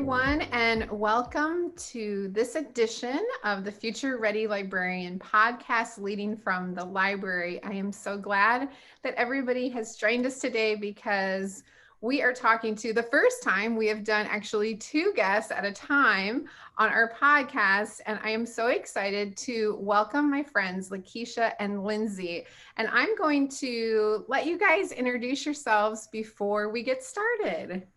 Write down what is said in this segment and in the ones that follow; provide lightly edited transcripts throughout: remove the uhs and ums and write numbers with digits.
everyone, and welcome to this edition of the Future Ready Librarian podcast leading from the library. I am so glad that everybody has joined us today because we are talking to the first time we have done actually two guests at a time on our podcast. And I am so excited to welcome my friends, Lakeisha and Lindsay. And I'm going to let you guys introduce yourselves before we get started.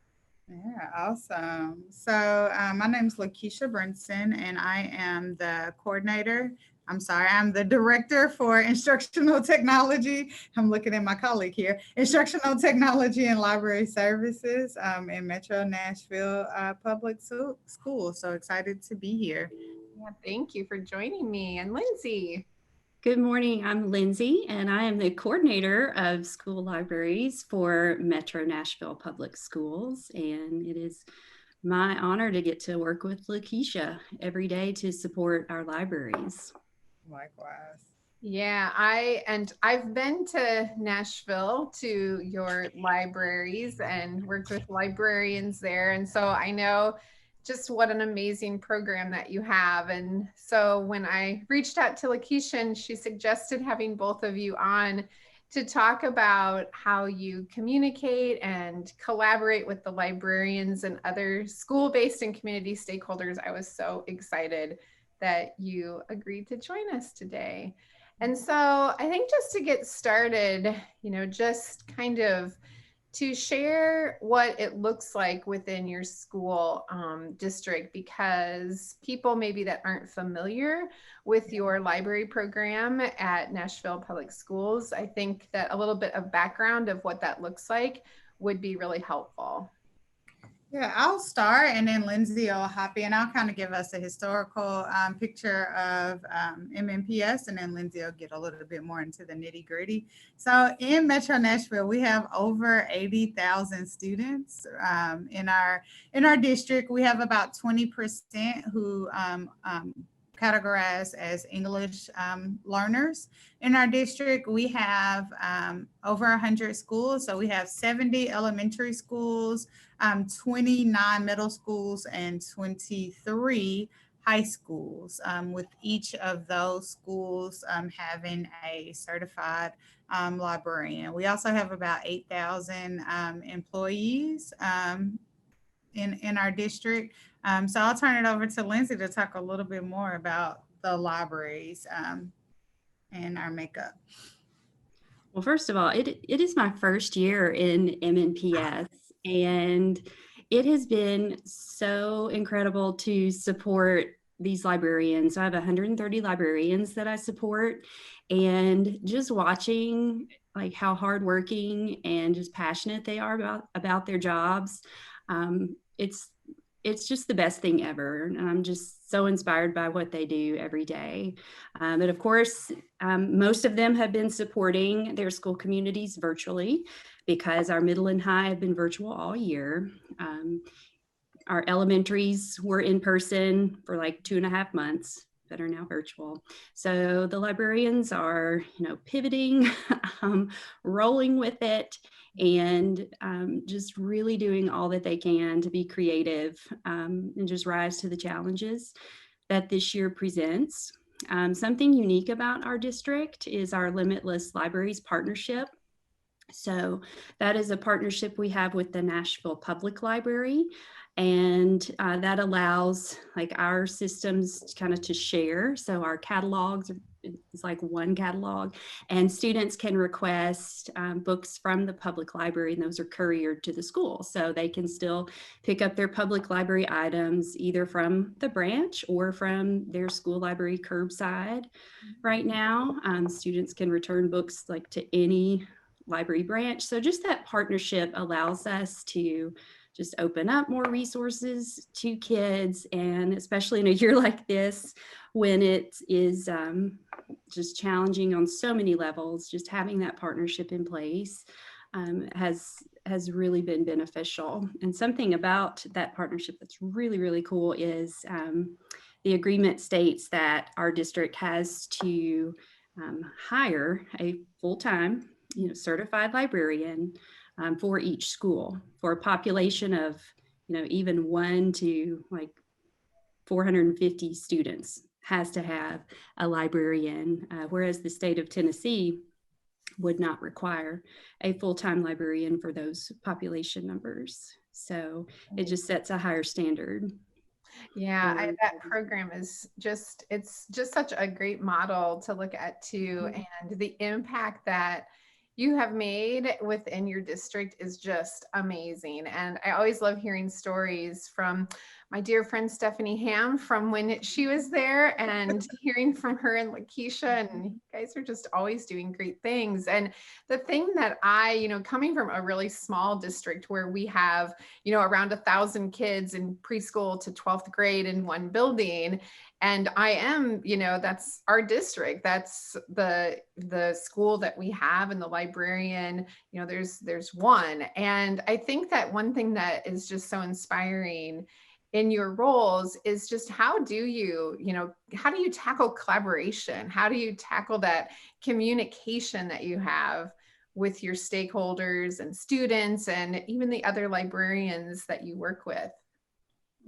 Yeah, awesome. My name is Lakeisha Brinson, and I am the coordinator. I'm the director for instructional technology. I'm looking at my colleague here, instructional technology and library services in Metro Nashville School. So excited to be here. Yeah, thank you for joining me. And Lindsay. Good morning. I'm Lindsay, and I am the coordinator of school libraries for Metro Nashville Public Schools. And it is my honor to get to work with Lakeisha every day to support our libraries. Likewise. Yeah, I've been to Nashville to your libraries and worked with librarians there. And so I know just what an amazing program that you have. And so when I reached out to Lakeisha, and she suggested having both of you on to talk about how you communicate and collaborate with the librarians and other school-based and community stakeholders, I was so excited that you agreed to join us today. And so I think just to get started, just kind of to share what it looks like within your school district, because people maybe that aren't familiar with your library program at Nashville Public Schools, I think that a little bit of background of what that looks like would be really helpful. Yeah, I'll start and then Lindsay will hop in. I'll kind of give us a historical picture of MNPS, and then Lindsay will get a little bit more into the nitty gritty. So in Metro Nashville, we have over 80,000 students in our district. We have about 20% who categorized as English learners. In our district, we have over 100 schools. So we have 70 elementary schools, 29 middle schools, and 23 high schools, with each of those schools having a certified librarian. We also have about 8,000 employees in our district. So I'll turn it over to Lindsay to talk a little bit more about the libraries and our makeup. Well, first of all, it is my first year in MNPS, and it has been so incredible to support these librarians. I have 130 librarians that I support, and just watching like how hardworking and just passionate they are about their jobs. It's just the best thing ever. And I'm just so inspired by what they do every day. But of course, most of them have been supporting their school communities virtually because our middle and high have been virtual all year. Our elementaries were in person for like 2.5 months that are now virtual. So the librarians are, pivoting, rolling with it, and just really doing all that they can to be creative and just rise to the challenges that this year presents. Something unique about our district is our Limitless Libraries partnership. So that is a partnership we have with the Nashville Public Library. And that allows like our systems kind of to share. So our catalogs is like one catalog, and students can request books from the public library, and those are couriered to the school. So they can still pick up their public library items either from the branch or from their school library curbside. Right now, students can return books like to any library branch. So just that partnership allows us to just open up more resources to kids, and especially in a year like this when it is just challenging on so many levels, just having that partnership in place has really been beneficial. And something about that partnership that's really, really cool is the agreement states that our district has to hire a full-time, certified librarian for each school for a population of even 1 to like 450 students has to have a librarian, whereas the state of Tennessee would not require a full-time librarian for those population numbers. So it just sets a higher standard. Yeah, that program is it's just such a great model to look at too. And the impact that you have made within your district is just amazing. And I always love hearing stories from my dear friend Stephanie Ham from when she was there, and hearing from her and Lakeisha, and you guys are just always doing great things. And the thing that coming from a really small district where we have, around 1,000 kids in preschool to 12th grade in one building, and I am, that's our district. That's the school that we have, and the librarian, there's one. And I think that one thing that is just so inspiring in your roles is just how do you tackle collaboration? How do you tackle that communication that you have with your stakeholders and students and even the other librarians that you work with?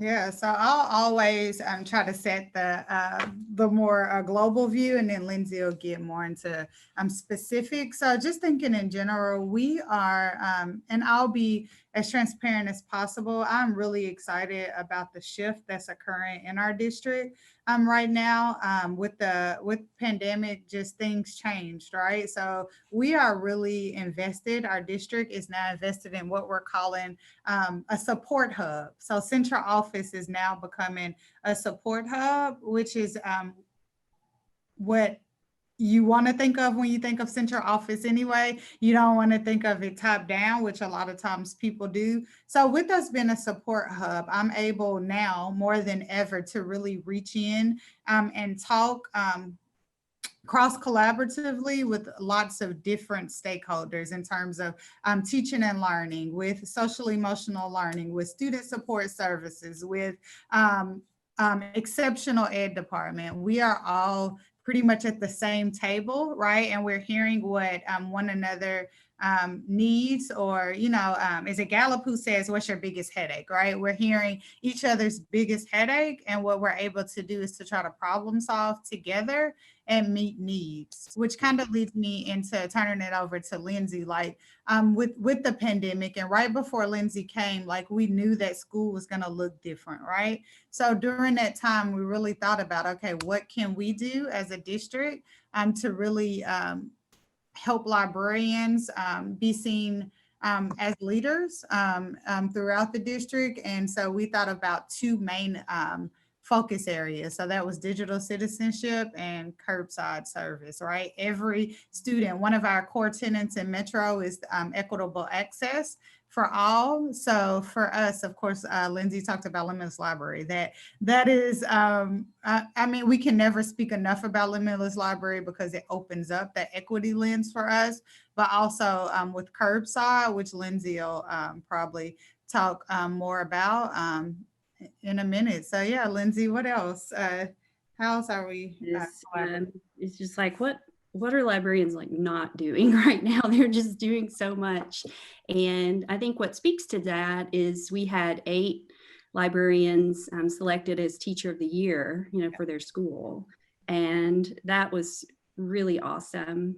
Yeah, so I'll always try to set the more global view, and then Lindsay will get more into specifics. So just thinking in general, we are, and I'll be as transparent as possible. I'm really excited about the shift that's occurring in our district right now. With pandemic, just things changed, right? So we are really invested. Our district is now invested in what we're calling a support hub. So central office is now becoming a support hub, which is what you want to think of when you think of central office anyway. You don't want to think of it top down, which a lot of times people do. So with us being a support hub, I'm able now more than ever to really reach in and talk cross collaboratively with lots of different stakeholders in terms of teaching and learning, with social emotional learning, with student support services, with exceptional ed department. We are all pretty much at the same table, right? And we're hearing what one another needs, or, is it Gallup who says, what's your biggest headache, right? We're hearing each other's biggest headache, and what we're able to do is to try to problem solve together and meet needs, which kind of leads me into turning it over to Lindsay. Like with the pandemic, and right before Lindsay came, like we knew that school was going to look different, right? So during that time, we really thought about, okay, what can we do as a district to really help librarians be seen as leaders throughout the district. And so we thought about 2 main focus areas. So that was digital citizenship and curbside service, right? Every student, one of our core tenets in Metro is equitable access for all. So for us, of course, Lindsay talked about Limitless Library. That is, I mean, we can never speak enough about Limitless Library because it opens up that equity lens for us, but also with curbside, which Lindsay will probably talk more about in a minute. So yeah, Lindsay, what else? How else are we? It's just like, what are librarians like not doing right now? They're just doing so much. And I think what speaks to that is we had 8 librarians selected as teacher of the year, for their school. And that was really awesome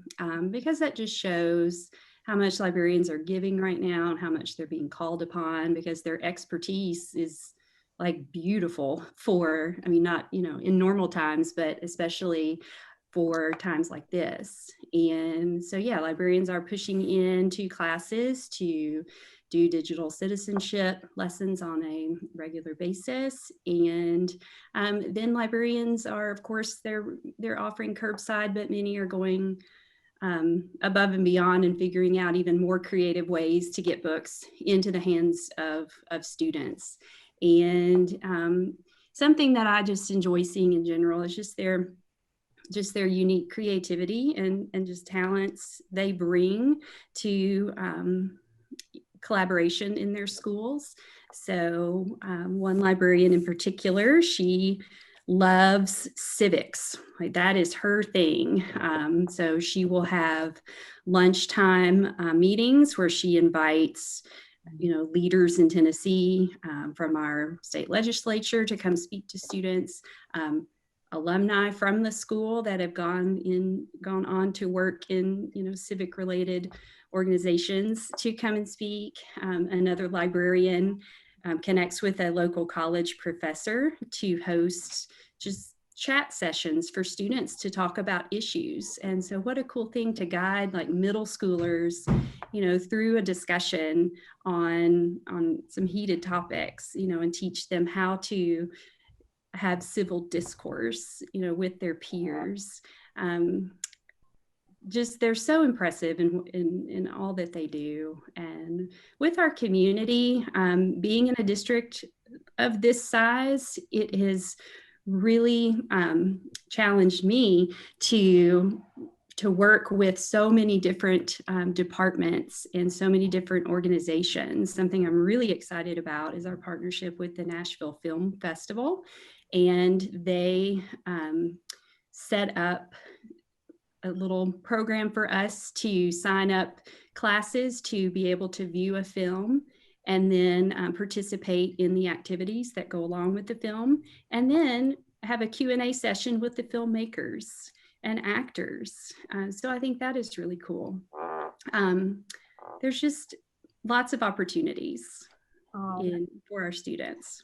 because that just shows how much librarians are giving right now and how much they're being called upon, because their expertise is like beautiful for, I mean, not, in normal times, but especially for times like this. And so, yeah, librarians are pushing into classes to do digital citizenship lessons on a regular basis. And then librarians are, of course, they're offering curbside, but many are going above and beyond and figuring out even more creative ways to get books into the hands of students. And something that I just enjoy seeing in general is just their unique creativity and just talents they bring to collaboration in their schools. So one librarian in particular, she loves civics. Like that is her thing. So she will have lunchtime meetings where she invites leaders in Tennessee, from our state legislature to come speak to students, alumni from the school that have gone on to work in, civic related organizations to come and speak. Another librarian connects with a local college professor to host just chat sessions for students to talk about issues. And so what a cool thing to guide like middle schoolers, through a discussion on some heated topics, and teach them how to have civil discourse, with their peers. Just they're so impressive in all that they do. And with our community, being in a district of this size, it has really challenged me to work with so many different departments and so many different organizations. Something I'm really excited about is our partnership with the Nashville Film Festival. And they set up a little program for us to sign up classes to be able to view a film and then participate in the activities that go along with the film, and then have a Q&A session with the filmmakers and actors. So I think that is really cool. There's just lots of opportunities for our students.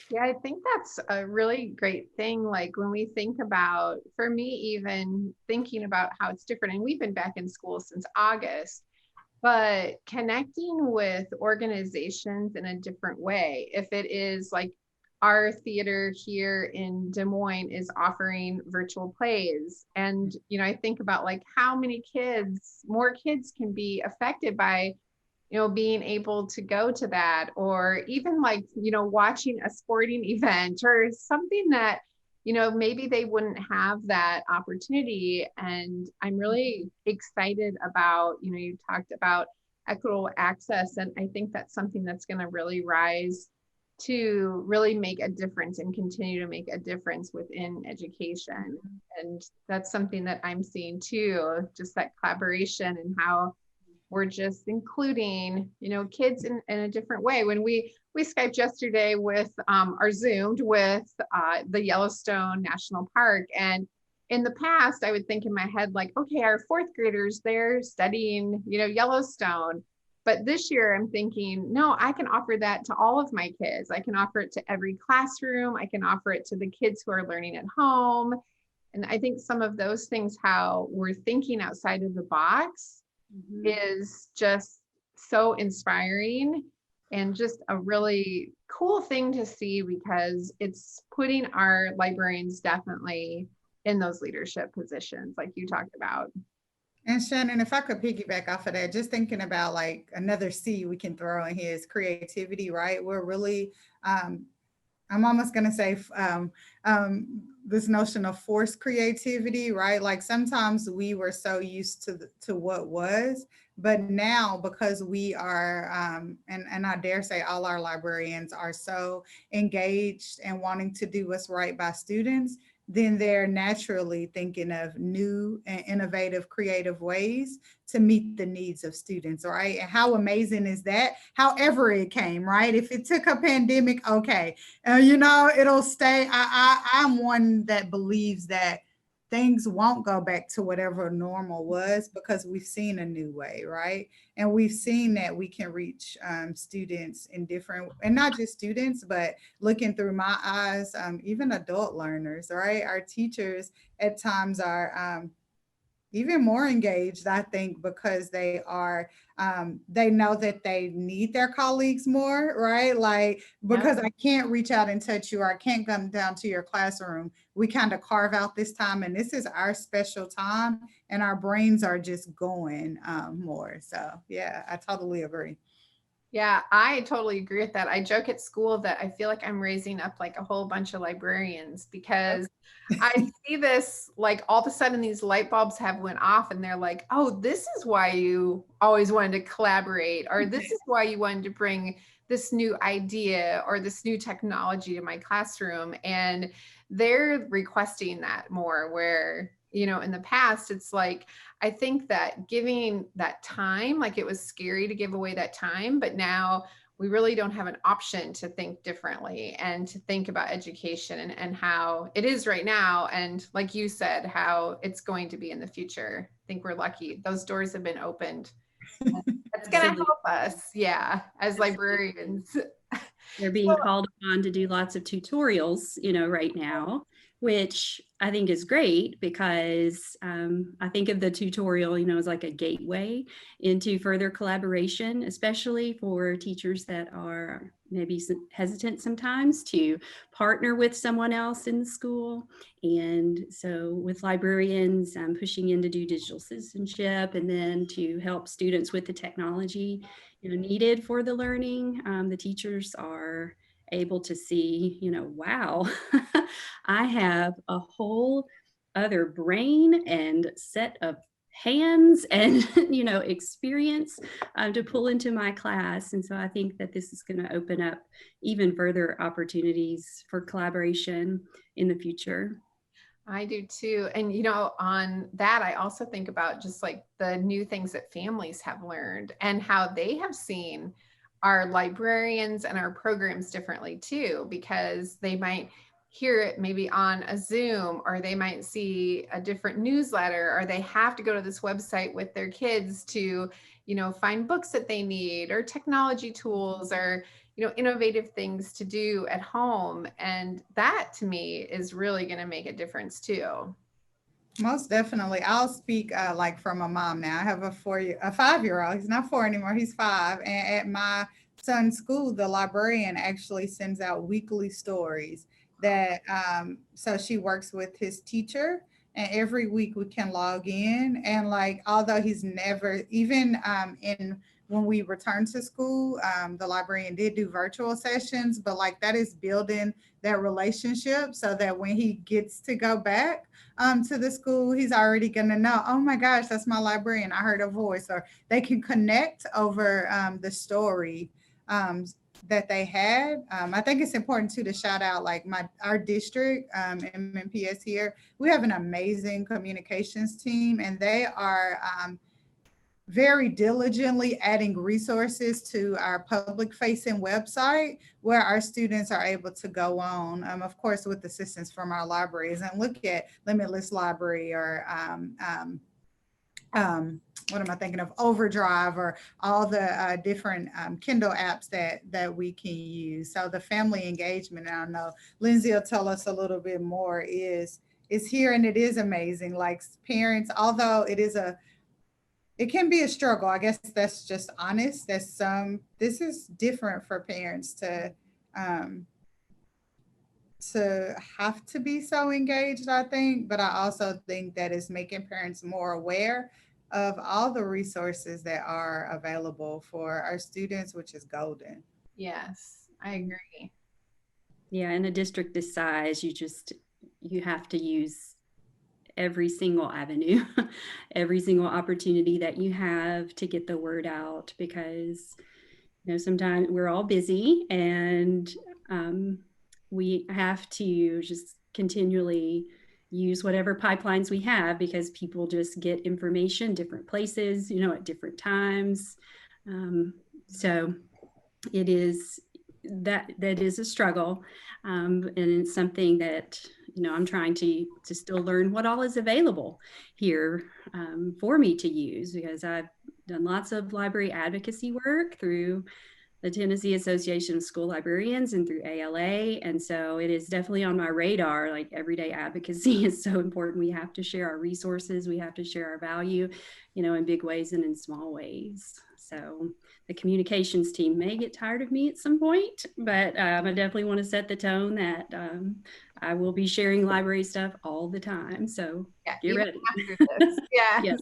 Yeah, I think that's a really great thing. Like when we think about, for me, even thinking about how it's different, and we've been back in school since August, but connecting with organizations in a different way. If it is like our theater here in Des Moines is offering virtual plays. And, I think about like how many more kids can be affected by being able to go to that, or even like, watching a sporting event or something that, maybe they wouldn't have that opportunity. And I'm really excited about, you talked about equitable access. And I think that's something that's going to really rise to really make a difference and continue to make a difference within education. And that's something that I'm seeing too, just that collaboration and how we're just including, kids in a different way. When we Skyped yesterday with, or Zoomed with the Yellowstone National Park. And in the past, I would think in my head, like, okay, our fourth graders, they're studying, Yellowstone. But this year I'm thinking, no, I can offer that to all of my kids. I can offer it to every classroom. I can offer it to the kids who are learning at home. And I think some of those things, how we're thinking outside of the box, is just so inspiring and just a really cool thing to see, because it's putting our librarians definitely in those leadership positions like you talked about. And Shannon, if I could piggyback off of that, just thinking about like another C we can throw in here is creativity, right? We're really, I'm almost going to say this notion of forced creativity, right? Like sometimes we were so used to what was, but now because we are, and I dare say all our librarians are so engaged and wanting to do what's right by students, then they're naturally thinking of new and innovative, creative ways to meet the needs of students, right? And how amazing is that? However it came, right? If it took a pandemic, okay, it'll stay. I'm one that believes that things won't go back to whatever normal was, because we've seen a new way, right? And we've seen that we can reach students in different, and not just students, but looking through my eyes, even adult learners, right? Our teachers at times are even more engaged, I think, because they are, they know that they need their colleagues more, right? Like, because I can't reach out and touch you, or I can't come down to your classroom. We kind of carve out this time, and this is our special time, and our brains are just going more. So yeah, I totally agree. Yeah, I totally agree with that. I joke at school that I feel like I'm raising up like a whole bunch of librarians, because I see this, like all of a sudden these light bulbs have went off and they're like, oh, this is why you always wanted to collaborate, or this is why you wanted to bring this new idea or this new technology to my classroom. And they're requesting that more, where, in the past, it's like, I think that giving that time, like it was scary to give away that time, but now we really don't have an option to think differently and to think about education and how it is right now. And like you said, how it's going to be in the future. I think we're lucky. Those doors have been opened. That's going to Absolutely. help us. Yeah. As librarians. They're being called upon to do lots of tutorials, right now, which I think is great because I think of the tutorial, as like a gateway into further collaboration, especially for teachers that are maybe hesitant sometimes to partner with someone else in the school. And so with librarians, pushing in to do digital citizenship and then to help students with the technology needed for the learning, the teachers are able to see, wow, I have a whole other brain and set of hands and experience to pull into my class. And so I think that this is going to open up even further opportunities for collaboration in the future. I do too. And, on that, I also think about just like the new things that families have learned and how they have seen our librarians and our programs differently too, because they might hear it maybe on a Zoom, or they might see a different newsletter, or they have to go to this website with their kids to, find books that they need, or technology tools, or innovative things to do at home. And that to me is really going to make a difference too. Most definitely. I'll speak like from a mom now. I have a 5-year-old. He's not 4 anymore. He's 5. And at my son's school, the librarian actually sends out weekly stories that, so she works with his teacher. And every week we can log in. And like, although he's never, even in when we returned to school, the librarian did do virtual sessions, but like that is building that relationship so that when he gets to go back, to the school, he's already going to know, oh my gosh, that's my librarian. I heard a voice, or they can connect over the story that they had. I think it's important too to shout out like our district, MNPS here. We have an amazing communications team, and they are very diligently adding resources to our public facing website where our students are able to go on, of course, with assistance from our libraries, and look at Limitless Library, or what am I thinking of? Overdrive, or all the different Kindle apps that we can use. So the family engagement, and I know Lindsay will tell us a little bit more, is here, and it is amazing. Like parents, although it can be a struggle. I guess that's just honest. This is different for parents to have to be so engaged, I think. But I also think that it's making parents more aware of all the resources that are available for our students, which is golden. Yes, I agree. Yeah, in a district this size, you have to use every single avenue, every single opportunity that you have to get the word out, because sometimes we're all busy, and we have to just continually use whatever pipelines we have, because people just get information different places, at different times. So it is that is a struggle, and it's something that I'm trying to still learn what all is available here for me to use, because I've done lots of library advocacy work through the Tennessee Association of School Librarians and through ALA. And so it is definitely on my radar. Like, everyday advocacy is so important. We have to share our resources. We have to share our value, in big ways and in small ways. So the communications team may get tired of me at some point, but I definitely want to set the tone that I will be sharing library stuff all the time. So yeah, get ready. Yeah. Yes.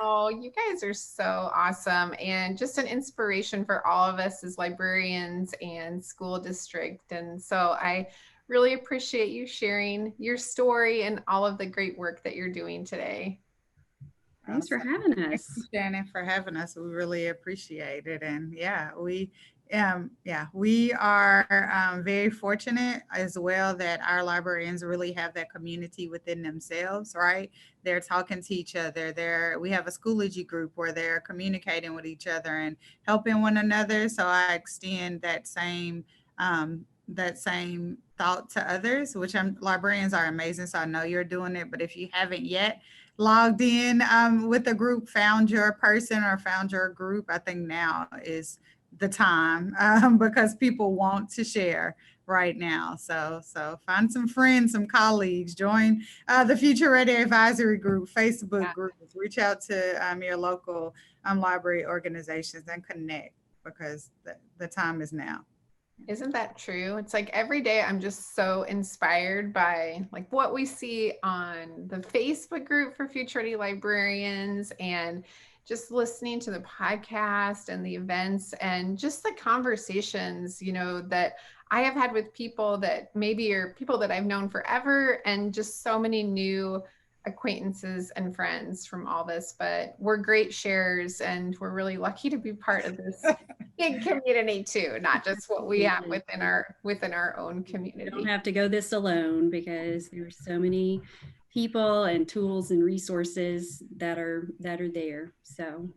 Oh, you guys are so awesome, and just an inspiration for all of us as librarians and school district. And so I really appreciate you sharing your story and all of the great work that you're doing today. Thanks for having Thank us. you, Shannon, for having us. We really appreciate it. And we are very fortunate as well that our librarians really have that community within themselves, right? They're talking to each other. We have a Schoology group where they're communicating with each other and helping one another. So I extend that same thought to others, which librarians are amazing. So I know you're doing it, but if you haven't yet logged in with a group, found your person or found your group, I think now is the time because people want to share right now. So find some friends, some colleagues, join the Future Ready Advisory Group, Facebook groups, reach out to your local library organizations and connect because the time is now. Isn't that true? It's like every day I'm just so inspired by like what we see on the Facebook group for Future Ready Librarians and just listening to the podcast and the events and just the conversations, that I have had with people that maybe are people that I've known forever and just so many new acquaintances and friends from all this. But we're great sharers and we're really lucky to be part of this big community too, not just what we have within our own community. You don't have to go this alone because there's so many people and tools and resources that are there. So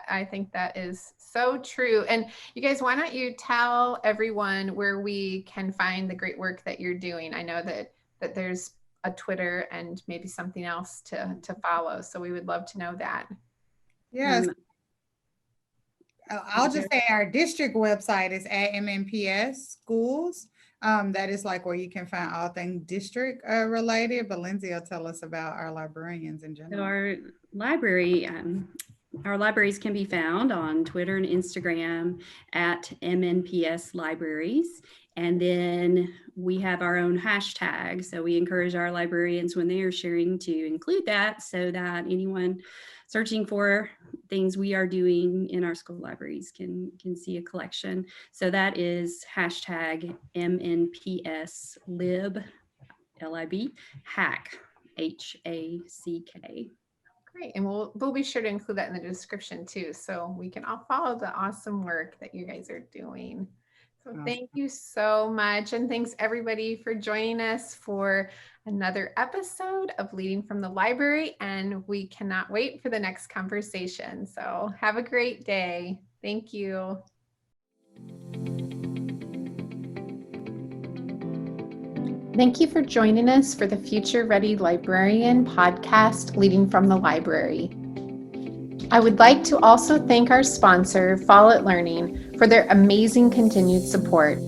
I think that is so true. And you guys, why don't you tell everyone where we can find the great work that you're doing? I know that there's a Twitter and maybe something else to follow. So we would love to know that. Yes. I'll just say our district website is at MNPS Schools. That is like where you can find all things district related, but Lindsay will tell us about our librarians in general. So our libraries can be found on Twitter and Instagram at MNPS Libraries. And then we have our own hashtag. So we encourage our librarians when they are sharing to include that so that anyone searching for things we are doing in our school libraries can see a collection. So that is hashtag MNPS Lib, LIB, hack, HACK. Great. And we'll be sure to include that in the description too, so we can all follow the awesome work that you guys are doing. So thank you so much. And thanks everybody for joining us for another episode of Leading from the Library. And we cannot wait for the next conversation. So have a great day. Thank you. Thank you for joining us for the Future Ready Librarian podcast, Leading from the Library. I would like to also thank our sponsor, Follett Learning, for their amazing continued support.